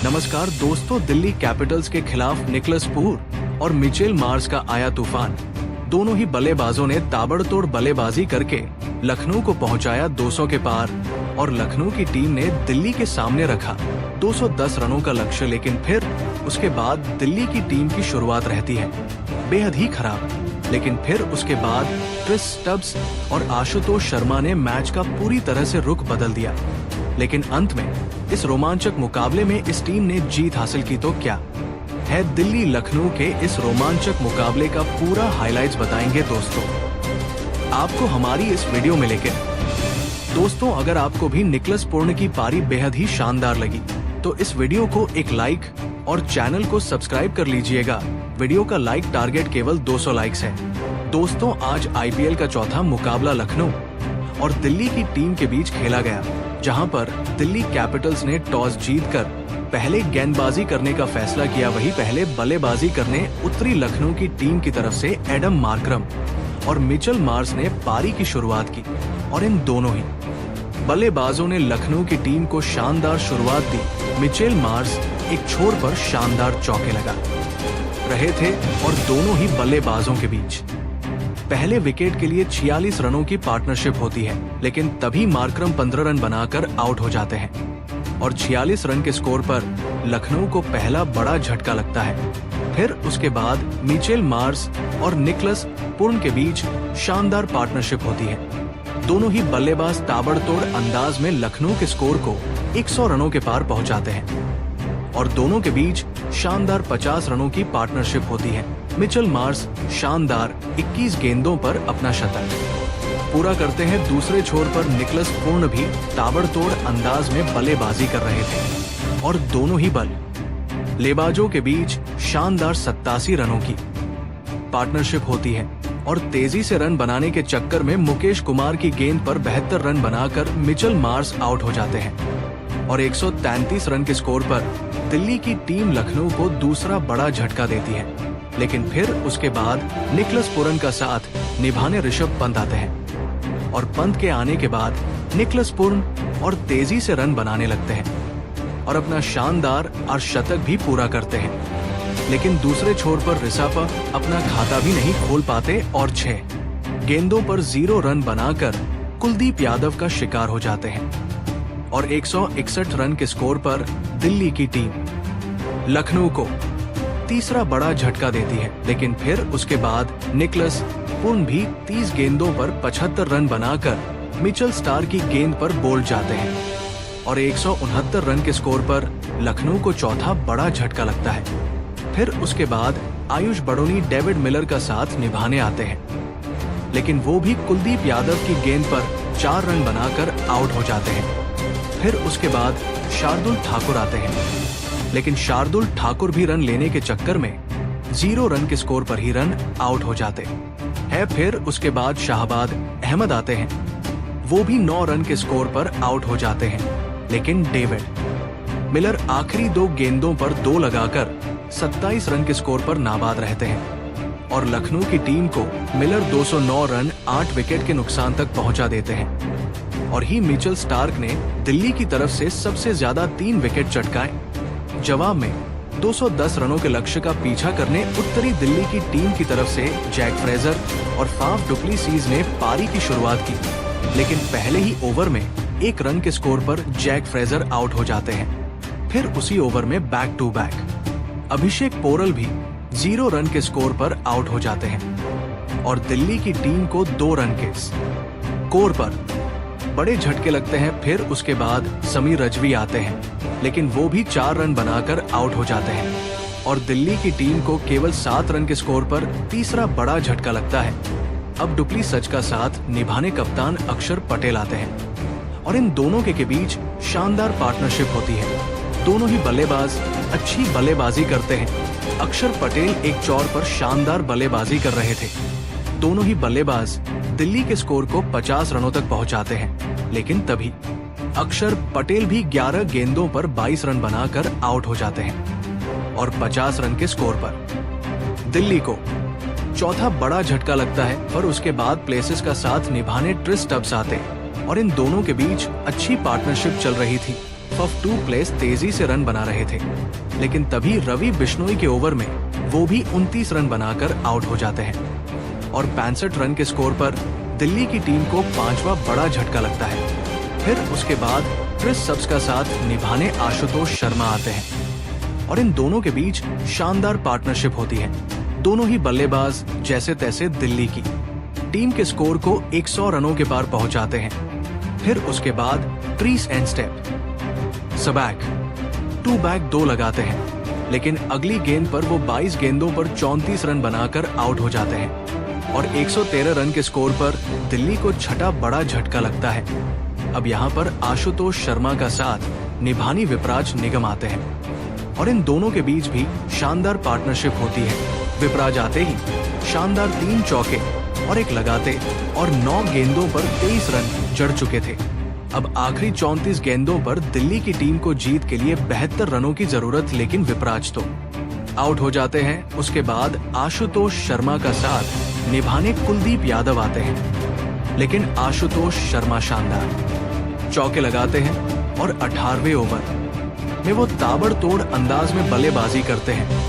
नमस्कार दोस्तों, दिल्ली कैपिटल्स के खिलाफ निकलस पूर और मिचेल मार्श का आया तूफान। दोनों ही बल्लेबाजों ने ताबड़तोड़ बल्लेबाजी करके लखनऊ को पहुंचाया 200 के पार और लखनऊ की टीम ने दिल्ली के सामने रखा 210 रनों का लक्ष्य। लेकिन फिर उसके बाद दिल्ली की टीम की शुरुआत रहती है बेहद ही खराब। लेकिन फिर उसके बाद क्रिस स्टब्स और आशुतोष शर्मा ने मैच का पूरी तरह से रुख बदल दिया। लेकिन अंत में इस रोमांचक मुकाबले में इस टीम ने जीत हासिल की तो क्या है। दिल्ली लखनऊ के इस रोमांचक मुकाबले का पूरा हाइलाइट्स बताएंगे दोस्तों आपको हमारी इस वीडियो में लेकर। दोस्तों, अगर आपको भी निकलस पूर्ण की पारी बेहद ही शानदार लगी तो इस वीडियो को एक लाइक और चैनल को सब्सक्राइब कर लीजिएगा। वीडियो का लाइक टारगेट केवल 200 लाइक्स है। दोस्तों, आज आईपीएल का चौथा मुकाबला लखनऊ और दिल्ली की टीम के बीच खेला गया, जहां पर दिल्ली कैपिटल्स ने टॉस जीतकर पहले गेंदबाजी करने का फैसला किया। वहीं पहले बल्लेबाजी करने उतरी लखनऊ की टीम की तरफ से एडम मार्करम और मिचेल मार्श ने पारी की शुरुआत की और इन दोनों ही बल्लेबाजों ने लखनऊ की टीम को शानदार शुरुआत दी। मिचेल मार्श एक छोर पर शानदार चौके लगा रहे थे और दोनों ही बल्लेबाजों के बीच पहले विकेट के लिए 46 रनों की पार्टनरशिप होती है। लेकिन तभी मार्करम 15 रन बनाकर आउट हो जाते हैं और 46 रन के स्कोर पर लखनऊ को पहला बड़ा झटका लगता है। फिर उसके बाद मिचेल मार्श और निकलस पूर्ण के बीच शानदार पार्टनरशिप होती है। दोनों ही बल्लेबाज ताबड़तोड़ अंदाज में लखनऊ के स्कोर को 100 रनों के पार पहुंचाते हैं और दोनों के बीच शानदार 50 रनों की पार्टनरशिप होती है। मिचेल मार्श शानदार 21 गेंदों पर अपना शतक पूरा करते हैं। दूसरे छोर पर निकलस पूर्ण भी ताबड़तोड़ अंदाज में बल्लेबाजी कर रहे थे और दोनों ही बल्लेबाजों के बीच शानदार 87 रनों की पार्टनरशिप होती है और तेजी से रन बनाने के चक्कर में मुकेश कुमार की गेंद पर 72 रन बनाकर मिचेल मार्श आउट हो जाते हैं और 133 रन के स्कोर पर दिल्ली की टीम लखनऊ को दूसरा बड़ा झटका देती है। लेकिन फिर उसके बाद निकलस पूरन का साथ निभाने ऋषभ पंत आते हैं और पंत के आने के बाद निकलस पूर्ण और तेजी से रन बनाने लगते हैं और अपना शानदार अर्धशतक भी पूरा करते हैं। लेकिन दूसरे छोर पर ऋषभ अपना खाता भी नहीं खोल पाते और 6 गेंदों पर 0 रन बनाकर कुलदीप यादव का शिकार हो जाते हैं और 161 रन के स्कोर पर दिल्ली की टीम लखनऊ को तीसरा बड़ा झटका देती है। लेकिन फिर उसके बाद निकलस पूर्ण भी 30 गेंदों पर 75 रन बनाकर मिचेल स्टार्क की गेंद पर बोल्ड जाते हैं और 169 रन के स्कोर पर लखनऊ को चौथा बड़ा झटका लगता है। फिर उसके बाद आयुष बड़ोनी डेविड मिलर का साथ निभाने आते हैं, लेकिन वो भी कुलदीप यादव की गेंद पर 4 रन बनाकर आउट हो जाते हैं। फिर उसके बाद शार्दुल ठाकुर आते हैं, लेकिन शार्दुल ठाकुर भी रन लेने के चक्कर में 0 रन के स्कोर पर ही रन आउट हो जाते हैं। फिर उसके बाद शाहबाद अहमद आते हैं, वो भी 9 रन के स्कोर पर आउट हो जाते हैं। लेकिन डेविड मिलर आखिरी 2 गेंदों पर 2 लगाकर 27 रन के स्कोर पर नाबाद रहते हैं और लखनऊ की टीम को मिलर 209 रन 8 विकेट के नुकसान तक पहुंचा देते हैं और ही मिचेल स्टार्क ने दिल्ली की तरफ से सबसे ज्यादा 3 विकेट चटकाए। जवाब में 210 रनों के लक्ष्य का पीछा करने उत्तरी दिल्ली की टीम की तरफ से जैक फ्रेजर और फाफ डुप्लेसिस ने पारी की शुरुआत की। लेकिन पहले ही ओवर में 1 रन के स्कोर पर जैक फ्रेजर आउट हो जाते हैं। फिर उसी ओवर में बैक टू बैक अभिषेक पोरल भी 0 रन के स्कोर पर आउट हो जाते हैं और दिल्ली की टीम को 2 रन के स्कोर पर बड़े झटके लगते हैं। फिर उसके बाद समीर रजवी आते हैं, लेकिन वो भी 4 रन बनाकर आउट हो जाते हैं और दिल्ली की टीम को केवल 7 रन के स्कोर पर तीसरा बड़ा झटका लगता है। अब डुप्लेसिस का साथ निभाने कप्तान अक्षर पटेल आते हैं और इन दोनों के बीच शानदार पार्टनरशिप होती है। दोनों ही बल्लेबाज अच्छी बल्लेबाजी करते हैं। अक्षर पटेल एक चौर पर शानदार बल्लेबाजी कर रहे थे। दोनों ही बल्लेबाज दिल्ली के स्कोर को 50 रनों तक पहुंचाते हैं। लेकिन तभी अक्षर पटेल भी 11 गेंदों पर 22 रन बनाकर आउट हो जाते हैं और 50 रन के स्कोर पर दिल्ली को चौथा बड़ा झटका लगता है। पर उसके बाद प्लेसेस का साथ निभाने क्रिस स्टब्स आते हैं और इन दोनों के बीच अच्छी पार्टनरशिप चल रही थी। फफ टू प्लेस तेजी से रन बना रहे थे, लेकिन तभी रवि बिश्नोई के ओवर में वो भी 29 रन बनाकर आउट हो जाते हैं और 65 रन के स्कोर पर दिल्ली की टीम को 5वां बड़ा झटका लगता है। फिर उसके बाद क्रिस सब्स का साथ निभाने आशुतोष शर्मा आते हैं और इन दोनों के बीच शानदार पार्टनरशिप होती है। दोनों ही बल्लेबाज जैसे तैसे दिल्ली की टीम के स्कोर को 100 रनों के पार पहुंचाते हैं। फिर उसके बाद क्रीज एंड स्टेप सबैक 2 बैक 2 लगाते हैं, लेकिन अगली गेंद पर वो 22 गेंदों पर 34 रन बनाकर आउट हो जाते हैं और 113 रन के स्कोर पर दिल्ली को छठा बड़ा झटका लगता है। अब यहाँ पर आशुतोष शर्मा का साथ निभानी विपराज निगम आते हैं और इन दोनों के बीच भी शानदार पार्टनरशिप होती है। विपराज आते ही शानदार 3 चौके और 1 लगाते और 9 गेंदों पर 23 रन जड़ चुके थे। अब आखिरी 34 गेंदों पर दिल्ली की टीम को जीत के लिए 72 रनों की जरूरत, लेकिन विपराज तो आउट हो जाते हैं। उसके बाद आशुतोष शर्मा का साथ निभाने कुलदीप यादव आते हैं, लेकिन आशुतोष शर्मा शानदार चौके लगाते हैं और 18वें ओवर में वो ताबड़तोड़ अंदाज में बल्लेबाजी करते हैं।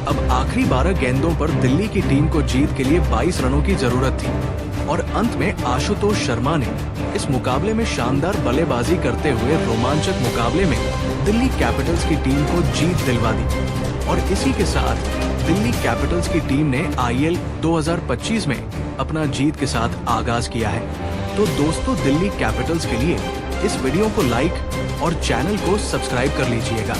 अब आखिरी 12 गेंदों पर दिल्ली की टीम को जीत के लिए 22 रनों की जरूरत थी और अंत में आशुतोष शर्मा ने इस मुकाबले में शानदार बल्लेबाजी करते हुए रोमांचक मुकाबले में दिल्ली कैपिटल्स की टीम को जीत दिलवा दी और इसी के साथ दिल्ली कैपिटल्स की टीम ने IPL 2025 में अपना जीत के साथ आगाज किया है। तो दोस्तों, दिल्ली कैपिटल्स के लिए इस वीडियो को लाइक और चैनल को सब्सक्राइब कर लीजिएगा।